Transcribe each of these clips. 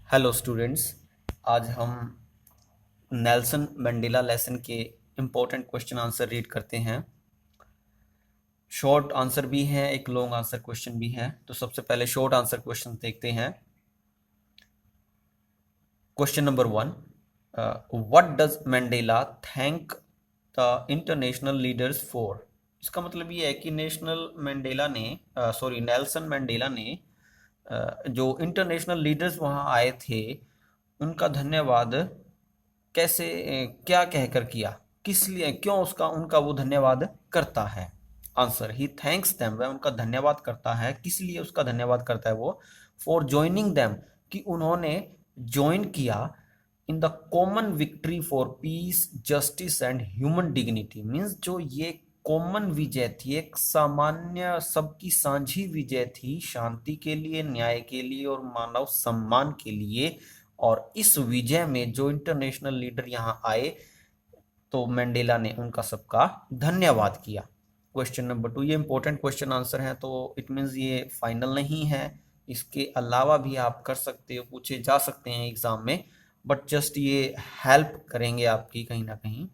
Hello students. आज हम Nelson Mandela lesson के इम्पोर्टेंट क्वेश्चन आंसर रीड करते हैं। शॉर्ट आंसर भी है, एक लॉन्ग आंसर क्वेश्चन भी है। तो सबसे पहले शॉर्ट आंसर क्वेश्चन देखते हैं। Question number 1, what does Mandela thank the international leaders for. इसका मतलब ये है कि नेल्सन मंडेला ने जो इंटरनेशनल लीडर्स वहाँ आए थे उनका धन्यवाद कैसे क्या कहकर किया, किस लिए, क्यों उसका उनका वो धन्यवाद करता है। आंसर, ही थैंक्स देम, वह उनका धन्यवाद करता है। किस लिए उसका धन्यवाद करता है वो? फॉर ज्वाइनिंग देम, कि उन्होंने ज्वाइन किया in the common victory for piece justice and human dignity. Means जो ये कॉमन विजय थी, एक सामान्य सबकी साझी विजय थी, शांति के लिए, न्याय के लिए और मानव सम्मान के लिए। और इस विजय में जो इंटरनेशनल लीडर यहाँ आए तो मंडेला ने उनका सबका धन्यवाद किया। क्वेश्चन नंबर 2, ये इंपॉर्टेंट क्वेश्चन आंसर है, तो इट मीन्स ये फाइनल नहीं है। इसके अलावा भी आप कर सकते हो, पूछे जा सकते हैं एग्जाम में, बट जस्ट ये हेल्प करेंगे आपकी कहीं ना कहीं।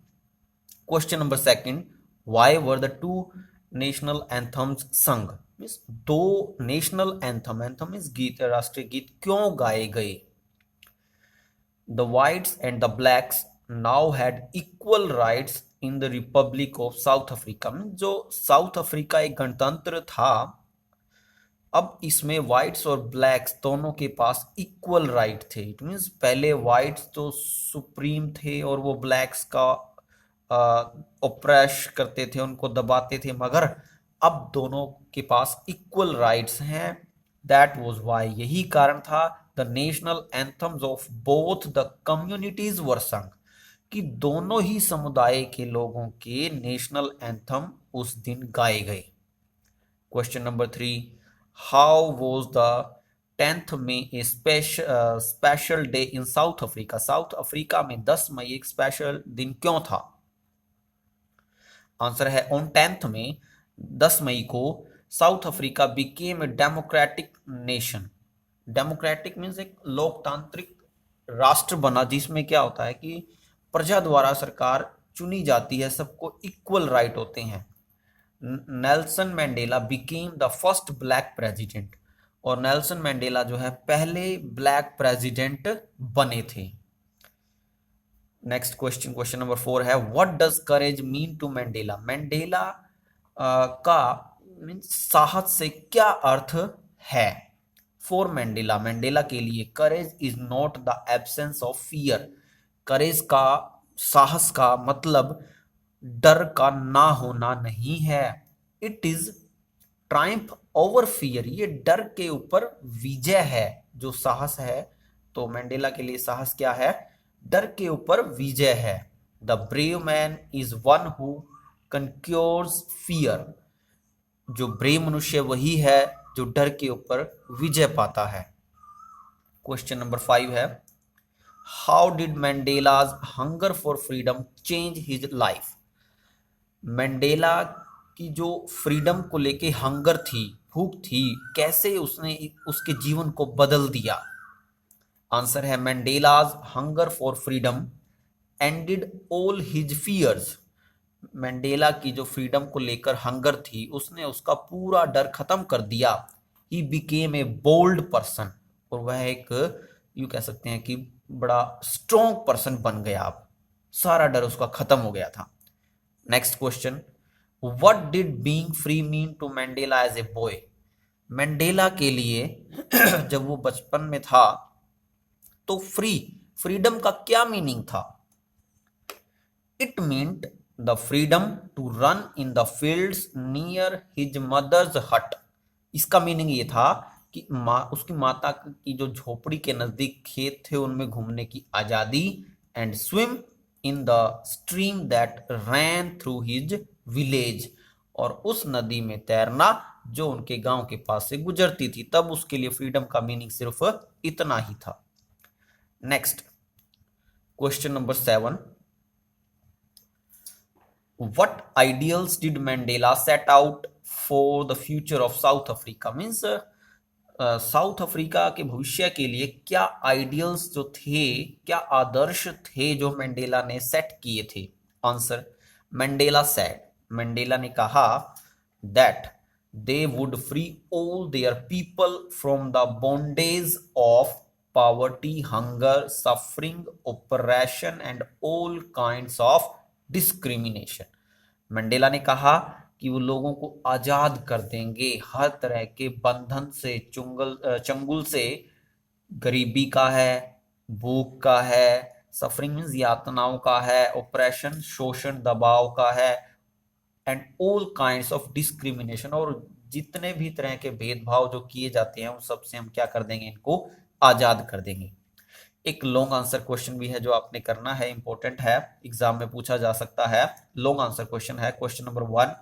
Question number 2, why were the two national anthems संग। मीन्स दो नेशनल एंथम, एंथम इज गीत, राष्ट्रीय गीत, क्यों गाए गए? The whites and the blacks now had equal rights in the Republic of South Africa। जो साउथ अफ्रीका एक गणतंत्र था, अब इसमें व्हाइट्स और ब्लैक्स दोनों के पास इक्वल राइट थे। इट मीन्स पहले व्हाइट्स तो सुप्रीम थे और वो ब्लैक्स का ओप्रेस करते थे, उनको दबाते थे, मगर अब दोनों के पास इक्वल राइट्स हैं। दैट वाज व्हाई, यही कारण था the national anthems of both the communities were sung, कि दोनों ही समुदाय के लोगों के नेशनल एंथम उस दिन गाए गए। Question number 3, how was the 10th में a special day in South Africa. South Africa में 10 मई एक स्पेशल दिन क्यों था? आंसर है, ऑन 10th में 10 मई को south Africa became a democratic nation. Democratic means एक लोकतांत्रिक राष्ट्र बना, जिसमें क्या होता है कि प्रजा द्वारा सरकार चुनी जाती है, सबको इक्वल राइट होते हैं। Nelson Mandela became the first black president, और नेल्सन मंडेला जो है पहले ब्लैक प्रेसिडेंट बने थे। नेक्स्ट क्वेश्चन, क्वेश्चन नंबर 4 है, what does courage mean to Mandela. Mandela का मीन्स साहस से क्या अर्थ है? फॉर मंडेला, मंडेला के लिए courage is not the absence of fear. Courage का, साहस का मतलब डर का ना होना नहीं है। It is Triumph over fear, ये डर के ऊपर विजय है जो साहस है। तो मंडेला के लिए साहस क्या है? डर के ऊपर विजय है। The brave man is one who conquers fear, जो ब्रेव मनुष्य वही है जो डर के ऊपर विजय पाता है। क्वेश्चन नंबर 5 है, how did Mandela's hunger for freedom change his life. Mandela की जो फ्रीडम को लेके हंगर थी, भूख थी, कैसे उसने उसके जीवन को बदल दिया? आंसर है, Mandela's hunger for freedom ended all his fears. Mandela की जो फ्रीडम को लेकर हंगर थी, उसने उसका पूरा डर खत्म कर दिया। He became a bold person, और वह एक, यू कह सकते हैं कि बड़ा स्ट्रॉन्ग पर्सन बन गया। अब सारा डर उसका खत्म हो गया था। Next question, what did being free mean to Mandela as a boy. Mandela के लिए जब वो बचपन में था तो फ्रीडम का क्या मीनिंग था? It meant the freedom to run in the fields near his mother's hut. इसका मीनिंग ये था कि उसकी माता की जो झोपड़ी के नजदीक खेत थे उनमें घूमने की आजादी। And swim in the stream that ran through his village, और उस नदी में तैरना जो उनके गांव के पास से गुजरती थी। तब उसके लिए फ्रीडम का मीनिंग सिर्फ इतना ही था। Next question number 7, what ideals did Mandela set out for the future of South Africa? Means south Africa के भविष्य के लिए क्या आइडियल्स जो थे, क्या आदर्श थे जो मंडेला ने सेट किए थे? आंसर, मंडेला सेड, मंडेला ने कहा that they would free all their people from the bondage of poverty, hunger, suffering, oppression and all kinds of discrimination. Mandela ने कहा कि वो लोगों को आजाद कर देंगे हर तरह के बंधन से, चंगुल से, गरीबी का है, भूख का है, सफरिंग मीन्स यातनाओं का है, ऑपरेशन शोषण दबाव का है, and all kinds of discrimination, और जितने भी तरह के भेदभाव जो किए जाते हैं उन सब से हम क्या कर देंगे, इनको आजाद कर देंगे। एक लॉन्ग आंसर क्वेश्चन भी है जो आपने करना है, इंपॉर्टेंट है, एग्जाम में पूछा जा सकता है। लॉन्ग आंसर क्वेश्चन है, question number 1,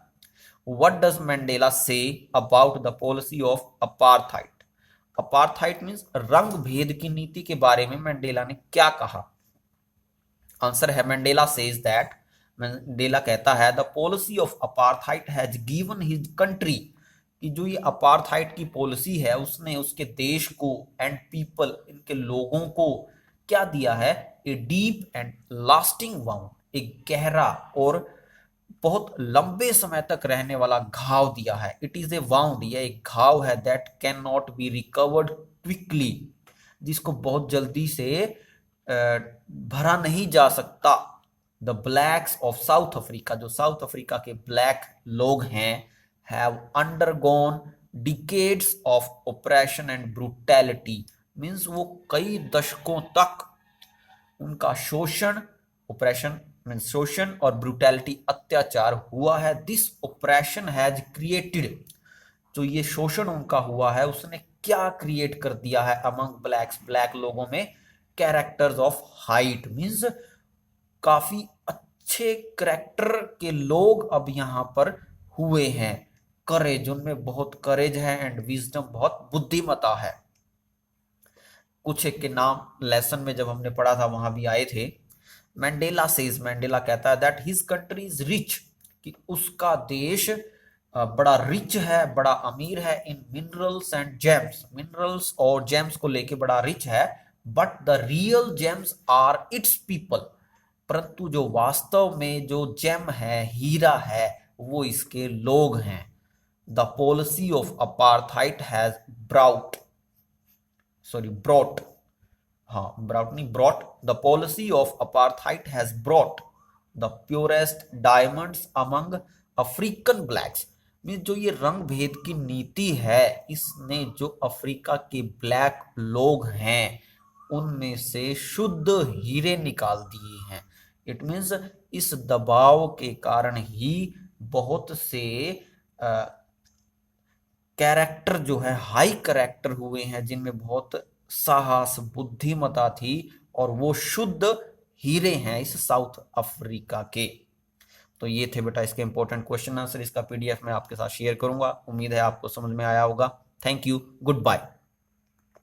what does Mandela say about the policy of apartheid? Apartheid means रंग भेद की नीति के बारे में मंडेला ने क्या कहा? आंसर है, मंडेला सेज दैट, मंडेला कहता है the policy of apartheid has given his country, कि जो ये अपार्थाइड की पॉलिसी है उसने उसके देश को एंड पीपल, इनके लोगों को क्या दिया है? A deep and lasting wound, एक गहरा और बहुत लंबे समय तक रहने वाला घाव दिया है। इट इज ए वाउंड, यह एक घाव है, that can not be recovered quickly, जिसको बहुत जल्दी से भरा नहीं जा सकता। The blacks of south Africa, जो साउथ अफ्रीका के ब्लैक लोग हैं, have undergone decades of operation and brutality, means वो कई दशकों तक उनका शोषण, ऑपरेशन मीन्स शोषण और ब्रूटैलिटी, अत्याचार हुआ है। दिस ऑपरेशन हैज क्रिएटेड, जो ये शोषण उनका हुआ है उसने क्या क्रिएट कर दिया है अमंग ब्लैक्स, ब्लैक लोगों में, कैरेक्टर्स ऑफ हाइट, मीन्स काफी अच्छे कैरेक्टर के लोग अब यहाँ पर हुए हैं। करेज, उनमें बहुत करेज है, एंड विजडम, बहुत बुद्धिमता है। कुछ एक के नाम लेसन में जब हमने पढ़ा था वहां भी आए थे। मंडेला सेज, मंडेला कहता है that his country is rich, कि उसका देश बड़ा रिच है, बड़ा अमीर है, in minerals and gems, minerals और जेम्स को लेके बड़ा रिच है, but the real gems are its people, परंतु जो वास्तव में जो जेम है, हीरा है, वो इसके लोग हैं। The policy of apartheid has brought, brought, हाँ ब्राउट नहीं, brought, the policy of apartheid has brought the purest diamonds among African blacks, mean जो ये रंग भेद की नीति है, इसने जो अफ्रीका के ब्लैक लोग हैं उनमें से शुद्ध हीरे निकाल दिए हैं। इट मीन्स इस दबाव के कारण ही बहुत से कैरेक्टर जो है हाई कैरेक्टर हुए हैं, जिनमें बहुत साहस, बुद्धिमता थी, और वो शुद्ध हीरे हैं इस साउथ अफ्रीका के। तो ये थे बेटा इसके इंपॉर्टेंट क्वेश्चन आंसर, इसका पीडीएफ मैं आपके साथ शेयर करूंगा। उम्मीद है आपको समझ में आया होगा। Thank you, good bye.